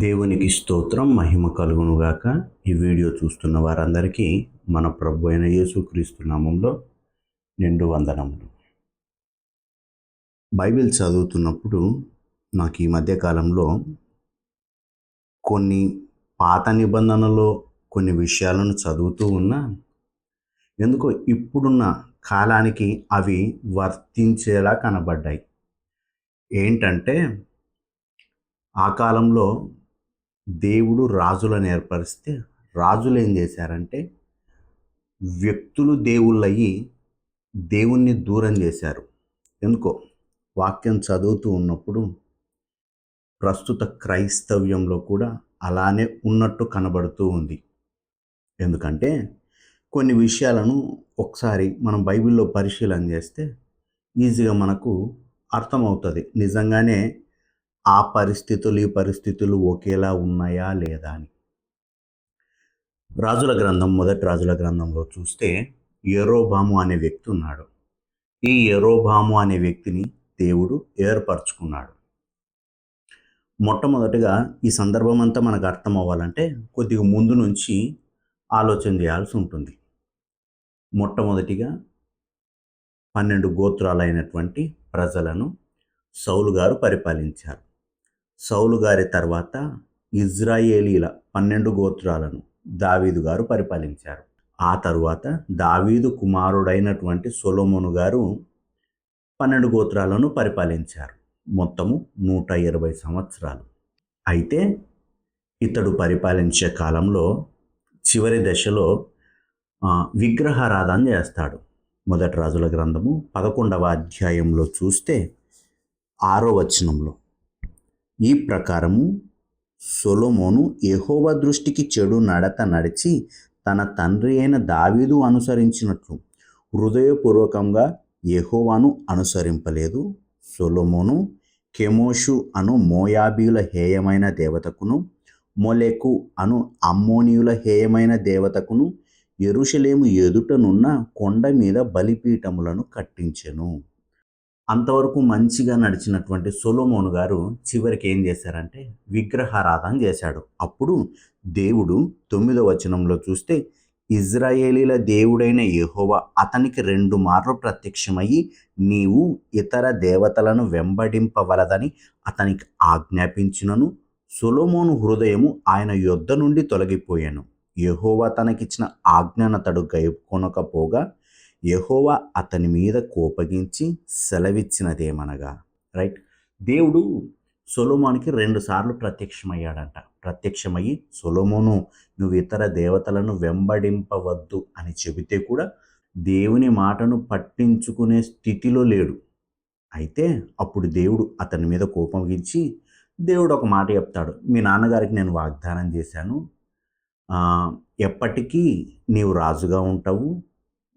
దేవునికి స్తోత్రం మహిమ కలుగునుగాక. ఈ వీడియో చూస్తున్న వారందరికీ మన ప్రభు అయిన యేసుక్రీస్తు నామంలో నిండు వందనములు. బైబిల్ చదువుతున్నప్పుడు నాకు ఈ మధ్యకాలంలో కొన్ని పాత నిబంధనలో కొన్ని విషయాలను చదువుతూ ఉన్నా ఎందుకో ఇప్పుడున్న కాలానికి అవి వర్తించేలా కనబడ్డాయి. ఏంటంటే ఆ కాలంలో దేవుడు రాజులను ఏర్పరిస్తే రాజులు ఏం చేశారంటే వ్యక్తులు దేవుళ్ళయి దేవుణ్ణి దూరం చేశారు. ఎందుకో వాక్యం చదువుతూ ఉన్నప్పుడు ప్రస్తుత క్రైస్తవ్యంలో కూడా అలానే ఉన్నట్టు కనబడుతూ ఉంది. ఎందుకంటే కొన్ని విషయాలను ఒకసారి మనం బైబిల్లో పరిశీలన చేస్తే ఈజీగా మనకు అర్థమవుతుంది. నిజంగానే ఆ పరిస్థితులు ఈ పరిస్థితులు ఒకేలా ఉన్నాయా లేదా అని. మొదటి రాజుల గ్రంథంలో చూస్తే యరొబాము అనే వ్యక్తి ఉన్నాడు. ఈ యరొబాము అనే వ్యక్తిని దేవుడు ఏర్పరచుకున్నాడు. మొట్టమొదటిగా ఈ సందర్భం అంతా మనకు అర్థం అవ్వాలంటే కొద్దిగా ముందు నుంచి ఆలోచన చేయాల్సి ఉంటుంది. మొట్టమొదటిగా 12 గోత్రాలైనటువంటి ప్రజలను సౌలు గారు పరిపాలించారు. సౌలు గారి తర్వాత ఇజ్రాయేలీల 12 గోత్రాలను దావీదు గారు పరిపాలించారు. ఆ తరువాత దావీదు కుమారుడైనటువంటి సొలొమోను గారు 12 గోత్రాలను పరిపాలించారు. మొత్తము 120 సంవత్సరాలు. అయితే ఇతడు పరిపాలించే కాలంలో చివరి దశలో విగ్రహారాధన చేస్తాడు. మొదటి రాజుల గ్రంథము 11వ అధ్యాయంలో చూస్తే 6వ వచనంలో ఈ ప్రకారము సొలొమోను యెహోవా దృష్టికి చెడు నడత నడిచి తన తండ్రి అయిన దావీదు అనుసరించినట్లు హృదయపూర్వకంగా యెహోవాను అనుసరింపలేదు. సొలొమోను కెమోషు అను మోయాబీయుల హేయమైన దేవతకును మొలెకు అను అమ్మోనీయుల హేయమైన దేవతకును యెరూషలేము ఎదుటనున్న కొండ మీద బలిపీఠములను కట్టించెను. అంతవరకు మంచిగా నడిచినటువంటి సొలొమోను గారు చివరికి ఏం చేశారంటే విగ్రహారాధన చేశాడు. అప్పుడు దేవుడు 9వ వచనంలో చూస్తే ఇజ్రాయేలీల దేవుడైన యెహోవా అతనికి 2 మార్లు ప్రత్యక్షమయ్యి నీవు ఇతర దేవతలను వెంబడింపవలదని అతనికి ఆజ్ఞాపించినను సొలొమోను హృదయము ఆయన యొద్ద నుండి తొలగిపోయాను. యెహోవా తనకిచ్చిన ఆజ్ఞనతడు గైకొనకపోగా యెహోవా అతని మీద కోపగించి సెలవిచ్చినదేమనగా, రైట్, దేవుడు సొలొమోనుకి 2 సార్లు ప్రత్యక్షమయ్యాడంట. ప్రత్యక్షమయ్యి సొలొమోను నువ్వు ఇతర దేవతలను వెంబడింపవద్దు అని చెబితే కూడా దేవుని మాటను పట్టించుకునే స్థితిలో లేడు. అయితే అప్పుడు దేవుడు అతని మీద కోపగించి దేవుడు ఒక మాట చెప్తాడు, మీ నాన్నగారికి నేను వాగ్దానం చేశాను, ఎప్పటికీ నీవు రాజుగా ఉంటావు,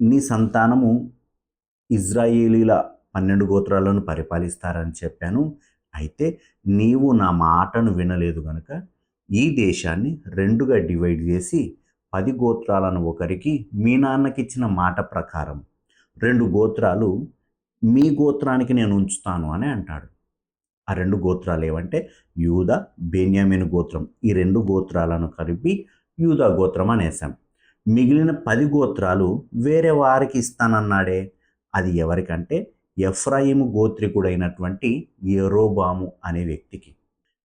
నీ సంతానము ఇజ్రాయేలీల 12 గోత్రాలను పరిపాలిస్తారని చెప్పాను. అయితే నీవు నా మాటను వినలేదు కనుక ఈ దేశాన్ని 2గా డివైడ్ చేసి 10 గోత్రాలను ఒకరికి మీ నాన్నకి ఇచ్చిన మాట ప్రకారం 2 గోత్రాలు మీ గోత్రానికి నేను ఉంచుతాను అని అంటాడు. ఆ 2 గోత్రాలు ఏవంటే యూదా, బెన్యామీను గోత్రం. ఈ 2 గోత్రాలను కలిపి యూదా గోత్రం అనేసాం. మిగిలిన 10 గోత్రాలు వేరే వారికి ఇస్తానన్నాడే. అది ఎవరికంటే ఎఫ్రాయిము గోత్రికుడైనటువంటి యరొబాము అనే వ్యక్తికి.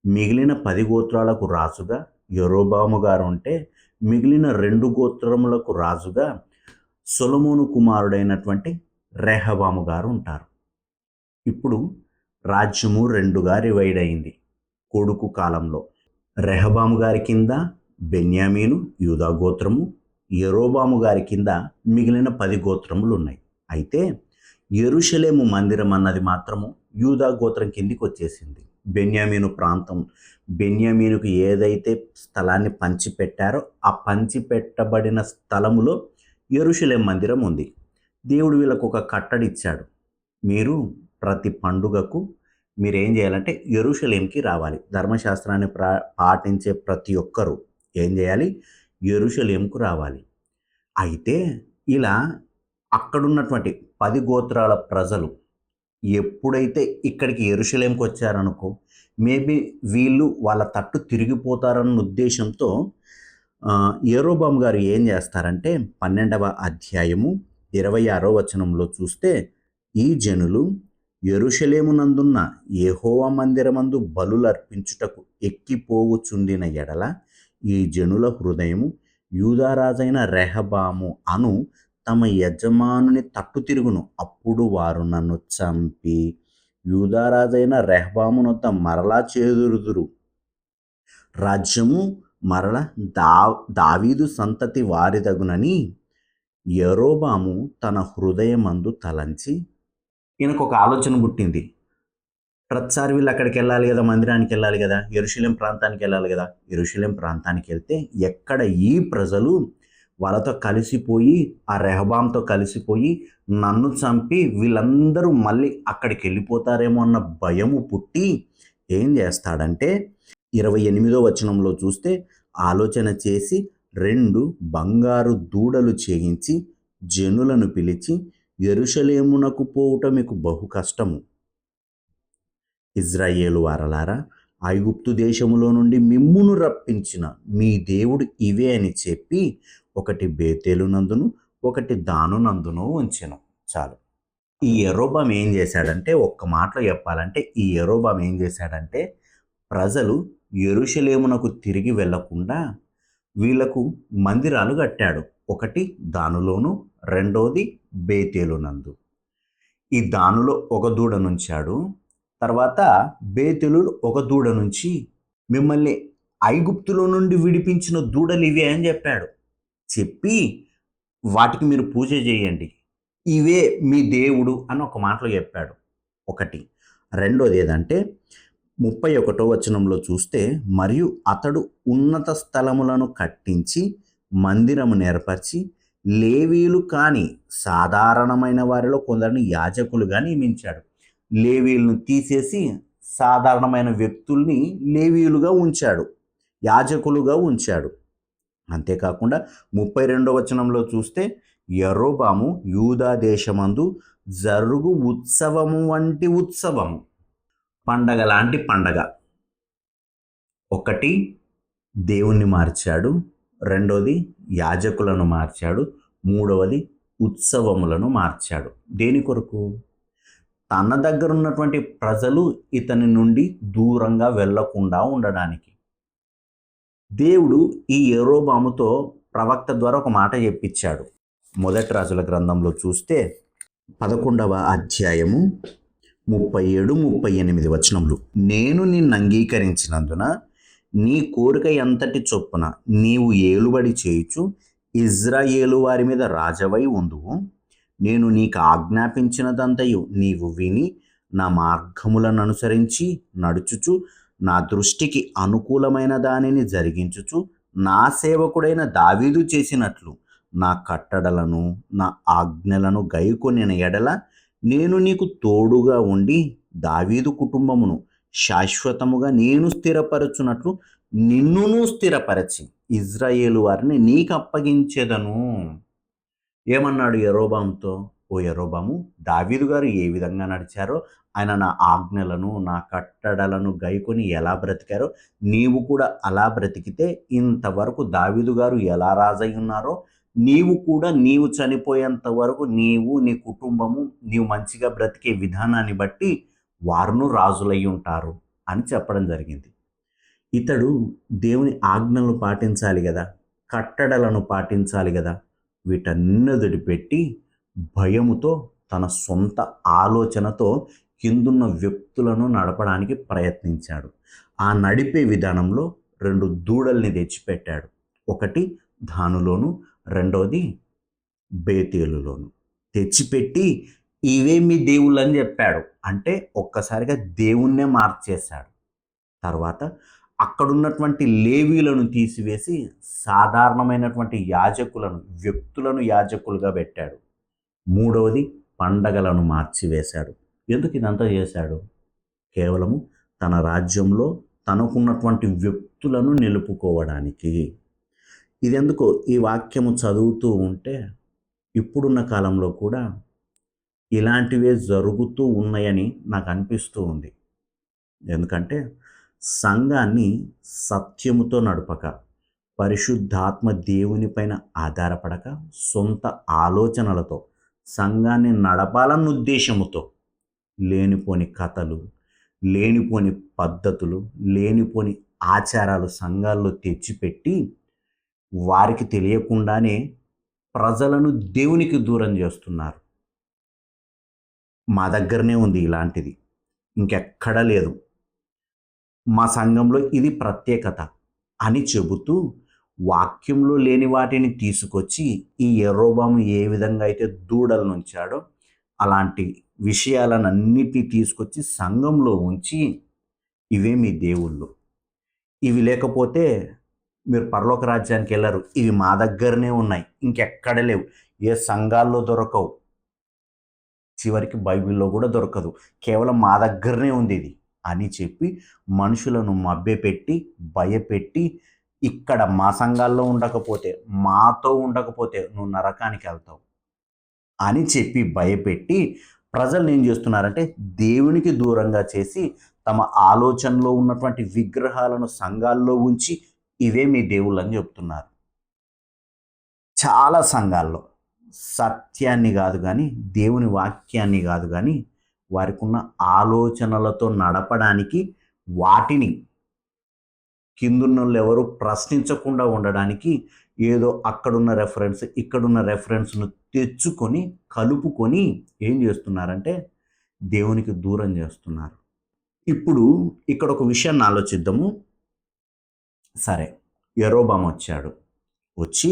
మిగిలిన 10 గోత్రాలకు రాజుగా యరొబాము గారు ఉంటే మిగిలిన 2 గోత్రములకు రాజుగా సొలొమోను కుమారుడైనటువంటి రెహబాము గారు ఉంటారు. ఇప్పుడు రాజ్యము 2గా డివైడ్ అయింది కొడుకు కాలంలో. రెహబాము గారి కింద బెన్యామీను యూదా గోత్రము, యరొబాము గారి కింద మిగిలిన 10 గోత్రములు ఉన్నాయి. అయితే యెరూషలేము మందిరం అన్నది మాత్రము యూదా గోత్రం కిందికి వచ్చేసింది. బెన్యామీను ప్రాంతం, బెన్యామీనుకు ఏదైతే స్థలాన్ని పంచిపెట్టారో ఆ పంచిపెట్టబడిన స్థలములో యెరూషలేం మందిరం ఉంది. దేవుడు వీళ్ళకు ఒక కట్టడి ఇచ్చాడు, మీరు ప్రతి పండుగకు మీరేం చేయాలంటే యెరూషలేంకి రావాలి. ధర్మశాస్త్రాన్ని పాటించే ప్రతి ఒక్కరూ ఏం చేయాలి, యెరూషలేంకు రావాలి. అయితే ఇలా అక్కడున్నటువంటి 10 గోత్రాల ప్రజలు ఎప్పుడైతే ఇక్కడికి యెరూషలేముకి వచ్చారనుకో, మేబీ వీళ్ళు వాళ్ళ తట్టు తిరిగిపోతారన్న ఉద్దేశంతో యరొబాము గారు ఏం చేస్తారంటే 12వ అధ్యాయము 26వ వచనంలో చూస్తే, ఈ జనులు యెరూషలేమునందున్న యెహోవా మందిరమందు బలులర్పించుటకు ఎక్కిపోవుచుండిన ఎడల ఈ జనుల హృదయము యూదారాజైన రెహబాము అను తమ యజమానుని తట్టు తిరుగును. అప్పుడు వారు నన్ను చంపి యూదారాజైన రెహబామునొద్ద మరలా చేదురుదురు. రాజ్యము మరల దావీదు సంతతి వారిదగునని యరొబాము తన హృదయమందు తలంచి, ఈయనకు ఒక ఆలోచన పుట్టింది. ప్రతిసారి వీళ్ళు అక్కడికి వెళ్ళాలి కదా, మందిరానికి వెళ్ళాలి కదా, యెరూషలేం ప్రాంతానికి వెళ్ళాలి కదా. యెరూషలేం ప్రాంతానికి వెళ్తే ఎక్కడ ఈ ప్రజలు వాళ్ళతో కలిసిపోయి, ఆ రెహబాంతో కలిసిపోయి నన్ను చంపి వీళ్ళందరూ మళ్ళీ అక్కడికి వెళ్ళిపోతారేమో అన్న భయము పుట్టి ఏం చేస్తాడంటే 28వ వచనంలో చూస్తే, ఆలోచన చేసి 2 బంగారు దూడలు చేయించి జనులను పిలిచి, యెరూషలేమునకు పోవుట మీకు బహు కష్టము. ఇజ్రాయేలు వారలారా, ఐగుప్తు దేశములో నుండి మిమ్మును రప్పించిన మీ దేవుడు ఇవే అని చెప్పి, ఒకటి బేతేలునందును ఒకటి దానునందును ఉంచెను. చాలు. ఈ యరొబాము ఏం చేశాడంటే, ఒక్క మాటలో చెప్పాలంటే, ఈ యరొబాము ఏం చేశాడంటే, ప్రజలు యెరూషలేమునకు తిరిగి వెళ్లకుండా వీళ్లకు మందిరాలు కట్టాడు. ఒకటి దానులోను, రెండోది బేతేలునందు. ఈ దానులో ఒక దూడనుంచాడు. తర్వాత బేతేలులో ఒక దూడ నుంచి, మిమ్మల్ని ఐగుప్తులో నుండి విడిపించిన దూడలు ఇవే అని చెప్పాడు. చెప్పి వాటికి మీరు పూజ చేయండి, ఇవే మీ దేవుడు అని ఒక మాటలో చెప్పాడు. ఒకటి. రెండోది ఏదంటే 31వ వచనంలో చూస్తే, మరియు అతడు ఉన్నత స్థలములను కట్టించి మందిరము నేర్పరిచి లేవీయులు కాని సాధారణమైన వారిలో కొందరిని యాజకులుగా నియమించాడు. లేవీయులను తీసేసి సాధారణమైన వ్యక్తుల్ని లేవీయులుగా ఉంచాడు, యాజకులుగా ఉంచాడు. అంతేకాకుండా 32వ వచనంలో చూస్తే, యరొబాము యూదా దేశమందు జరుగు ఉత్సవము వంటి ఉత్సవము, పండగ లాంటి పండగ. ఒకటి దేవుణ్ణి మార్చాడు, రెండోది యాజకులను మార్చాడు, మూడవది ఉత్సవములను మార్చాడు. దేని కొరకు? తన దగ్గర ఉన్నటువంటి ప్రజలు ఇతని నుండి దూరంగా వెళ్లకుండా ఉండడానికి. దేవుడు ఈ యరొబాముతో ప్రవక్త ద్వారా ఒక మాట చెప్పించాడు. మొదటి రాజుల గ్రంథంలో చూస్తే 11వ అధ్యాయము 37-38 వచనములు, నేను నిన్ను అంగీకరించినందున నీ కోరిక ఎంతటి చొప్పున నీవు ఏలుబడి చేయుచు ఇజ్రాయేలు వారి మీద రాజవై ఉందువు. నేను నీకు ఆజ్ఞాపించినదంతయు నీవు విని నా మార్గములను అనుసరించి నడుచుచు నా దృష్టికి అనుకూలమైన దానిని జరిగించుచు నా సేవకుడైన దావీదు చేసినట్లు నా కట్టడలను నా ఆజ్ఞలను గైకొనిన ఎడల నేను నీకు తోడుగా ఉండి దావీదు కుటుంబమును శాశ్వతముగా నేను స్థిరపరచునట్లు నిన్నును స్థిరపరచి ఇజ్రాయేలు వారిని నీకు అప్పగించేదను. ఏమన్నాడు యరొబాముతో? ఓ యరొబాము, దావీదు గారు ఏ విధంగా నడిచారో, ఆయన నా ఆజ్ఞలను నా కట్టడలను గైకొని ఎలా బ్రతికారో నీవు కూడా అలా బ్రతికితే, ఇంతవరకు దావీదు గారు ఎలా రాజై ఉన్నారో నీవు కూడా నీవు చనిపోయేంత వరకు నీవు నీ కుటుంబము నీవు మంచిగా బ్రతికే విధానాన్ని బట్టి వారును రాజులై ఉంటారు అని చెప్పడం జరిగింది. ఇతడు దేవుని ఆజ్ఞలను పాటించాలి కదా, కట్టడలను పాటించాలి కదా, వీటన్నిటిని పెట్టి భయముతో తన సొంత ఆలోచనతో కిందున్న వ్యక్తులను నడపడానికి ప్రయత్నించాడు. ఆ నడిపే విధానంలో 2 దూడల్ని తెచ్చిపెట్టాడు. ఒకటి దానులోను, రెండోది బేతేలులోను తెచ్చిపెట్టి ఇవే మీ దేవుళ్ళు అని చెప్పాడు. అంటే ఒక్కసారిగా దేవుణ్ణే మార్చేశాడు. తర్వాత అక్కడున్నటువంటి లేవీలను తీసివేసి సాధారణమైనటువంటి యాజకులను, వ్యక్తులను యాజకులుగా పెట్టాడు. మూడవది పండగలను మార్చివేశాడు. ఎందుకు ఇదంతా చేశాడు? కేవలము తన రాజ్యంలో తనకున్నటువంటి వ్యక్తులను నిలుపుకోవడానికి. ఇదెందుకో ఈ వాక్యము చదువుతూ ఉంటే, ఇప్పుడున్న కాలంలో కూడా ఇలాంటివే జరుగుతూ ఉన్నాయని నాకు అనిపిస్తూ ఉంది. ఎందుకంటే సంఘాన్ని సత్యముతో నడపక, పరిశుద్ధాత్మ దేవుని పైన ఆధారపడక, సొంత ఆలోచనలతో సంఘాన్ని నడపాలన్న ఉద్దేశముతో లేనిపోని కథలు, లేనిపోని పద్ధతులు, లేనిపోని ఆచారాలు సంఘాల్లో తెచ్చిపెట్టి వారికి తెలియకుండానే ప్రజలను దేవునికి దూరం చేస్తున్నారు. మా దగ్గరనే ఉంది ఇలాంటిది, ఇంకెక్కడా లేదు, మా సంఘంలో ఇది ప్రత్యేకత అని చెబుతూ వాక్యంలో లేని వాటిని తీసుకొచ్చి ఈ యెరొబాము ఏ విధంగా అయితే దూడలను ఉంచాడో అలాంటి విషయాలనన్నిటినీ తీసుకొచ్చి సంఘంలో ఉంచి ఇవే మీ దేవుళ్ళు, ఇవి లేకపోతే మీరు పరలోక రాజ్యానికి వెళ్ళరు, ఇవి మా దగ్గరనే ఉన్నాయి, ఇంకెక్కడ లేవు, ఏ సంఘాల్లో దొరకవు, చివరికి బైబిల్లో కూడా దొరకదు, కేవలం మా దగ్గరనే ఉంది ఇది అని చెప్పి మనుషులను మభ్యపెట్టి భయపెట్టి ఇక్కడ మా సంఘాల్లో ఉండకపోతే, మాతో ఉండకపోతే నువ్వు నరకానికి వెళ్తావు అని చెప్పి భయపెట్టి ప్రజలు ఏం చేస్తున్నారంటే దేవునికి దూరంగా చేసి తమ ఆలోచనలో ఉన్నటువంటి విగ్రహాలను సంఘాల్లో ఉంచి ఇవే మీ దేవుళ్ళు అని చెప్తున్నారు. చాలా సంఘాల్లో సత్యాన్ని కాదు కానీ, దేవుని వాక్యాన్ని కాదు కానీ, వారికి ఉన్న ఆలోచనలతో నడపడానికి వాటిని కిందున్నోళ్ళు ఎవరు ప్రశ్నించకుండా ఉండడానికి ఏదో అక్కడున్న రెఫరెన్స్ ఇక్కడున్న రెఫరెన్స్ను తెచ్చుకొని కలుపుకొని ఏం చేస్తున్నారంటే దేవునికి దూరం చేస్తున్నారు. ఇప్పుడు ఇక్కడ ఒక విషయాన్ని ఆలోచిద్దాము. సరే, యెరొబాము వచ్చాడు, వచ్చి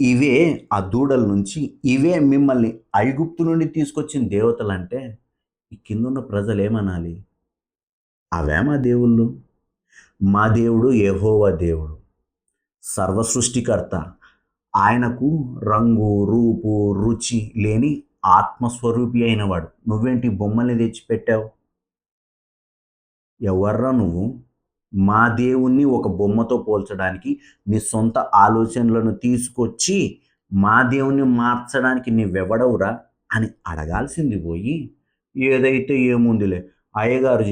ఇవే ఆ దూడల నుంచి ఇవే మిమ్మల్ని ఐగుప్తు నుండి తీసుకొచ్చిన దేవతలంటే ఈ కిందున్న ప్రజలు ఏమనాలి? అవే మా దేవుళ్ళు, మా దేవుడు యెహోవా దేవుడు, సర్వ సృష్టికర్త, ఆయనకు రంగు రూపు రుచి లేని ఆత్మస్వరూపి అయినవాడు, నువ్వేంటి బొమ్మల్ని తెచ్చిపెట్టావు? ఎవర్రా నువ్వు? మా దేవుణ్ణి ఒక బొమ్మతో పోల్చడానికి నీ సొంత ఆలోచనలను తీసుకొచ్చి మా దేవుణ్ణి మార్చడానికి నీవెవడవురా అని అడగాల్సింది పోయి ఏదైతే ఏముందిలే, అయ్యగారు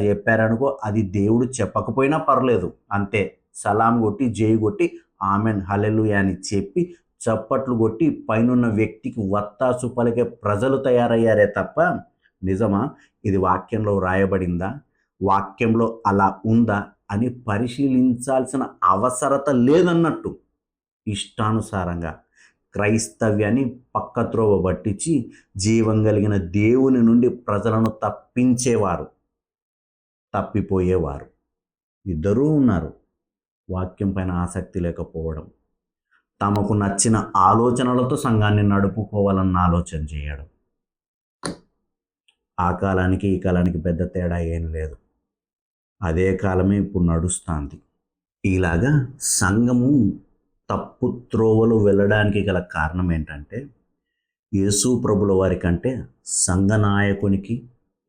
చెప్పారనుకో, అది దేవుడు చెప్పకపోయినా పర్లేదు, అంతే, సలాం కొట్టి జై కొట్టి ఆమెన్ హల్లెలూయా అని చెప్పి చప్పట్లు కొట్టి పైనున్న వ్యక్తికి వత్తాసు పలికే ప్రజలు తయారయ్యారే తప్ప నిజమా ఇది వాక్యంలో వ్రాయబడిందా, వాక్యంలో అలా ఉందా అని పరిశీలించాల్సిన అవసరత లేదన్నట్టు ఇష్టానుసారంగా క్రైస్తవ్యాన్ని పక్కత్రోవ పట్టించి జీవం కలిగిన దేవుని నుండి ప్రజలను తప్పిపోయేవారు ఇద్దరూ ఉన్నారు. వాక్యం పైన ఆసక్తి లేకపోవడం, తమకు నచ్చిన ఆలోచనలతో సంఘాన్ని నడుపుకోవాలన్న ఆలోచన చేయడం. ఆ కాలానికి ఈ కాలానికి పెద్ద తేడా ఏం లేదు, అదే కాలమే ఇప్పుడు నడుస్తుంది. ఇలాగా సంఘము తప్పు త్రోవలు వెళ్ళడానికి గల కారణం ఏంటంటే యేసు ప్రభుల వారి కంటే సంఘ నాయకునికి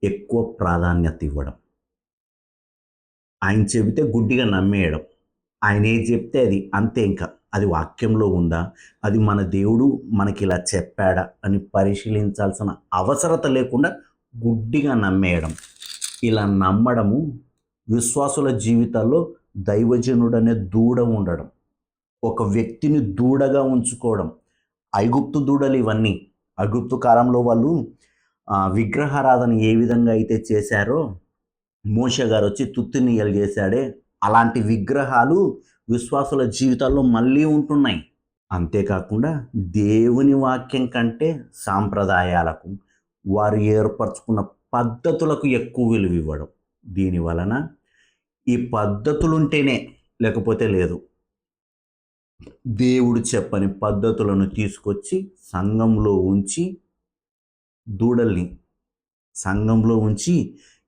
ఎక్కువ ప్రాధాన్యత ఇవ్వడం, ఆయన చెబితే గుడ్డిగా నమ్మేయడం, ఆయన ఏది చెప్తే అది అంతే, ఇంకా అది వాక్యంలో ఉందా, అది మన దేవుడు మనకి ఇలా చెప్పాడా అని పరిశీలించాల్సిన అవసరత లేకుండా గుడ్డిగా నమ్మేయడం. ఇలా నమ్మడము విశ్వాసుల జీవితాల్లో దైవజనుడనే దూడ ఉండడం, ఒక వ్యక్తిని దూడగా ఉంచుకోవడం. ఐగుప్తు దూడలు ఇవన్నీ. ఐగుప్తు కాలంలో వాళ్ళు విగ్రహారాధన ఏ విధంగా అయితే చేశారో, మోషే గారు వచ్చి తుత్తినియలు చేశాడే, అలాంటి విగ్రహాలు విశ్వాసుల జీవితాల్లో మళ్ళీ ఉంటున్నాయి. అంతేకాకుండా దేవుని వాక్యం కంటే సాంప్రదాయాలకు, వారు ఏర్పరచుకున్న పద్ధతులకు ఎక్కువ విలువ ఇవ్వడం. దీని వలన ఈ పద్ధతులుంటేనే, లేకపోతే లేదు, దేవుడు చెప్పని పద్ధతులను తీసుకొచ్చి సంఘంలో ఉంచి దూడల్ని సంఘంలో ఉంచి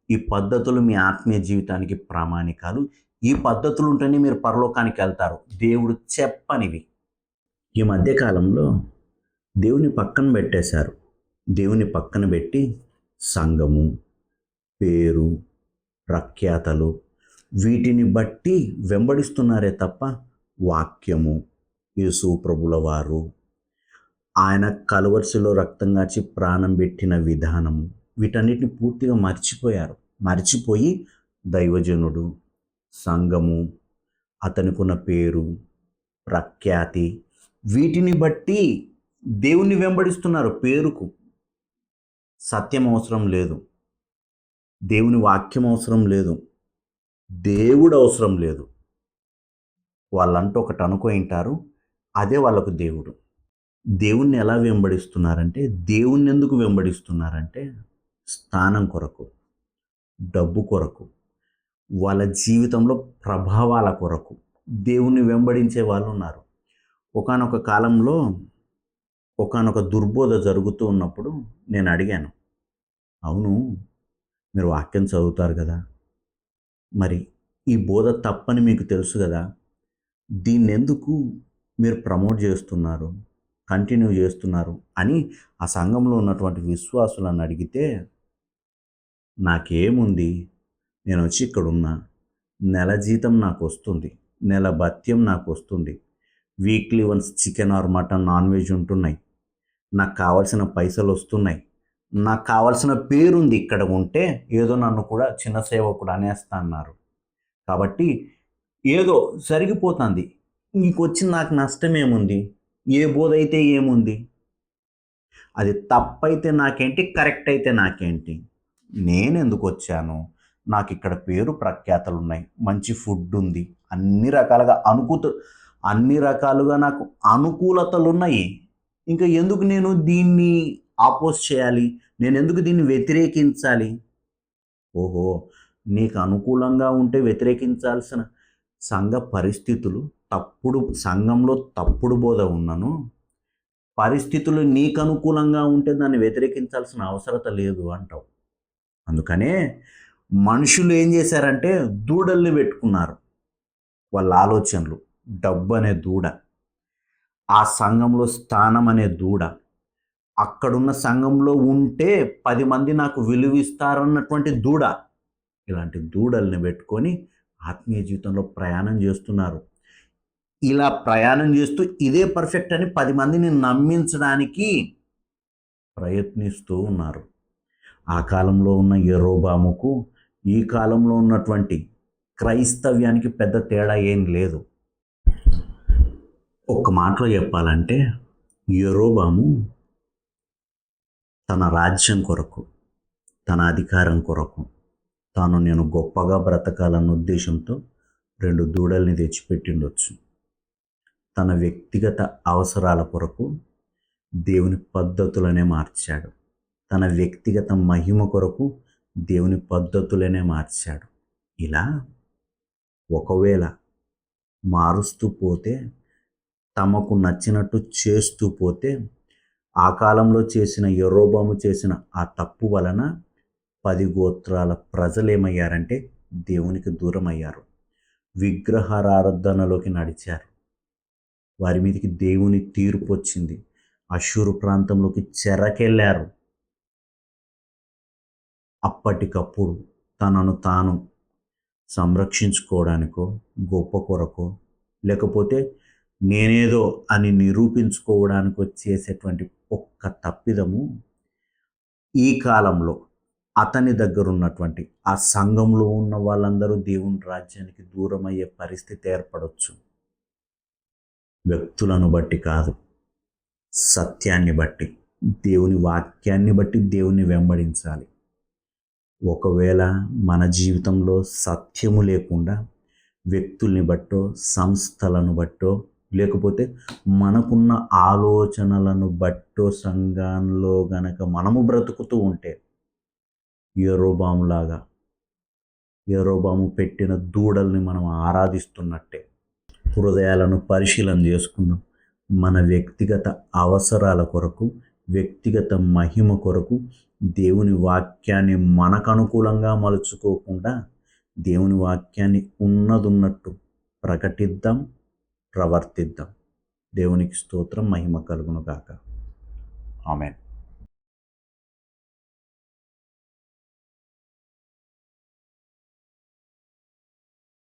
ఈ పద్ధతులు మీ ఆత్మీయ జీవితానికి ప్రామాణికాలు, ఈ పద్ధతులు ఉంటేనే మీరు పరలోకానికి వెళ్తారు, దేవుడు చెప్పనివి. ఈ మధ్యకాలంలో దేవుని పక్కన పెట్టేశారు. దేవుని పక్కన పెట్టి సంఘము, పేరు, ప్రఖ్యాతలు వీటిని బట్టి వెంబడిస్తున్నారే తప్ప వాక్యము, యేసు ప్రభుల వారు, ఆయన కలువరిశిలో రక్తం కార్చి ప్రాణం పెట్టిన విధానము, వీటన్నిటిని పూర్తిగా మర్చిపోయారు. మర్చిపోయి దైవజనుడు, సంఘము, అతనికున్న పేరు, ప్రఖ్యాతి, వీటిని బట్టి దేవుణ్ణి వెంబడిస్తున్నారు. పేరుకు సత్యం అవసరం లేదు, దేవుని వాక్యం అవసరం లేదు, దేవుడు అవసరం లేదు. వాళ్ళంటూ ఒకటి అనుకుంటారు, అదే వాళ్ళకు దేవుడు. దేవుణ్ణి ఎలా వెంబడిస్తున్నారంటే, దేవుణ్ణి ఎందుకు వెంబడిస్తున్నారంటే స్థానం కొరకు, డబ్బు కొరకు, వాళ్ళ జీవితంలో ప్రభావాల కొరకు దేవుణ్ణి వెంబడించే వాళ్ళు ఉన్నారు. ఒకానొక కాలంలో ఒకానొక దుర్బోధ జరుగుతూ ఉన్నప్పుడు నేను అడిగాను, అవును మీరు వాక్యం చదువుతారు కదా, మరి ఈ బోధ తప్పని మీకు తెలుసు కదా, దీన్నెందుకు మీరు ప్రమోట్ చేస్తున్నారు, కంటిన్యూ చేస్తున్నారు అని ఆ సంఘంలో ఉన్నటువంటి విశ్వాసులను అడిగితే, నాకేముంది, నేను వచ్చి ఇక్కడున్నా, నెల జీతం నాకు వస్తుంది, నెల భత్యం నాకు వస్తుంది, weekly once chicken or mutton non veg ఉంటున్నాయి, నాకు కావాల్సిన పైసలు వస్తున్నాయి, నాకు కావాల్సిన పేరుంది, ఇక్కడ ఉంటే ఏదో నన్ను కూడా చిన్న సేవకుడు అనేస్తా అన్నారు, కాబట్టి ఏదో జరిగిపోతుంది, నీకు వచ్చి నాకు నష్టం ఏముంది, ఏ బోధ అయితే ఏముంది, అది తప్పైతే నాకేంటి, కరెక్ట్ అయితే నాకేంటి, నేను ఎందుకు వచ్చాను, నాకు ఇక్కడ పేరు ప్రఖ్యాతలు ఉన్నాయి, మంచి ఫుడ్ ఉంది, అన్ని రకాలుగా నాకు అనుకూలతలు ఉన్నాయి, ఇంకా ఎందుకు నేను దీన్ని ఆపోజ్ చేయాలి, నేను ఎందుకు దీన్ని వ్యతిరేకించాలి. ఓహో, నీకు అనుకూలంగా ఉంటే వ్యతిరేకించాల్సిన సంఘ పరిస్థితులు, సంఘంలో తప్పుడు బోధ ఉన్నను, పరిస్థితులు నీకు అనుకూలంగా ఉంటే దాన్ని వ్యతిరేకించాల్సిన అవసరత లేదు అంటావు. అందుకనే మనుషులు ఏం చేశారంటే దూడల్ని పెట్టుకున్నారు. వాళ్ళ ఆలోచనలు, డబ్బు అనే దూడ, ఆ సంఘంలో స్థానం అనే దూడ, అక్కడున్న సంఘంలో ఉంటే 10 మంది నాకు విలువిస్తారన్నటువంటి దూడ, ఇలాంటి దూడల్ని పెట్టుకొని ఆత్మీయ జీవితంలో ప్రయాణం చేస్తున్నారు. ఇలా ప్రయాణం చేస్తూ ఇదే పర్ఫెక్ట్ అని 10 మందిని నమ్మించడానికి ప్రయత్నిస్తూ ఉన్నారు. ఆ కాలంలో ఉన్న యెరోబాముకు ఈ కాలంలో ఉన్నటువంటి క్రైస్తవ్యానికి పెద్ద తేడా ఏం లేదు. ఒక్క మాటలో చెప్పాలంటే యెరోబాము తన రాజ్యం కొరకు, తన అధికారం కొరకు, నేను గొప్పగా బ్రతకాలన్న ఉద్దేశంతో 2 దూడల్ని తెచ్చిపెట్టిండొచ్చు. తన వ్యక్తిగత అవసరాల కొరకు దేవుని పద్ధతులనే మార్చాడు. తన వ్యక్తిగత మహిమ కొరకు దేవుని పద్ధతులనే మార్చాడు. ఇలా ఒకవేళ మారుస్తూ పోతే, తమకు నచ్చినట్టు చేస్తూ పోతే, ఆ కాలంలో చేసిన యెరోబాము చేసిన ఆ తప్పు వలన 10 గోత్రాల ప్రజలు ఏమయ్యారంటే దేవునికి దూరం అయ్యారు, విగ్రహారాధనలోకి నడిచారు. వారి మీదకి దేవుని తీర్పు వచ్చింది. అష్షూరు ప్రాంతంలోకి చెరకెళ్ళారు. అప్పటికప్పుడు తనను తాను సంరక్షించుకోవడానికో, గొప్ప కొరకో, లేకపోతే నేనేదో అని నిరూపించుకోవడానికో చేసేటువంటి ఒక్క తప్పిదము ఈ కాలంలో అతని దగ్గర ఉన్నటువంటి ఆ సంఘంలో ఉన్న వాళ్ళందరూ దేవుని రాజ్యానికి దూరం అయ్యే పరిస్థితి ఏర్పడవచ్చు. వ్యక్తులను బట్టి కాదు, సత్యాన్ని బట్టి, దేవుని వాక్యాన్ని బట్టి దేవుని వెంబడించాలి. ఒకవేళ మన జీవితంలో సత్యము లేకుండా వ్యక్తుల్ని బట్టో, సంస్థలను బట్టో, లేకపోతే మనకున్న ఆలోచనలను బట్టో సంఘంలో గనక మనము బ్రతుకుతూ ఉంటే యెరోబాము పెట్టిన దూడల్ని మనం ఆరాధిస్తున్నట్టే. హృదయాలను పరిశీలన చేసుకుందాం. మన వ్యక్తిగత అవసరాల కొరకు, వ్యక్తిగత మహిమ కొరకు దేవుని వాక్యాన్ని మనకు అనుకూలంగా మలుచుకోకుండా దేవుని వాక్యాన్ని ఉన్నదున్నట్టు ప్రకటిద్దాం, ప్రవర్తిద్దాం. దేవునికి స్తోత్రం, మహిమ కలుగును గాక. ఆమేన్.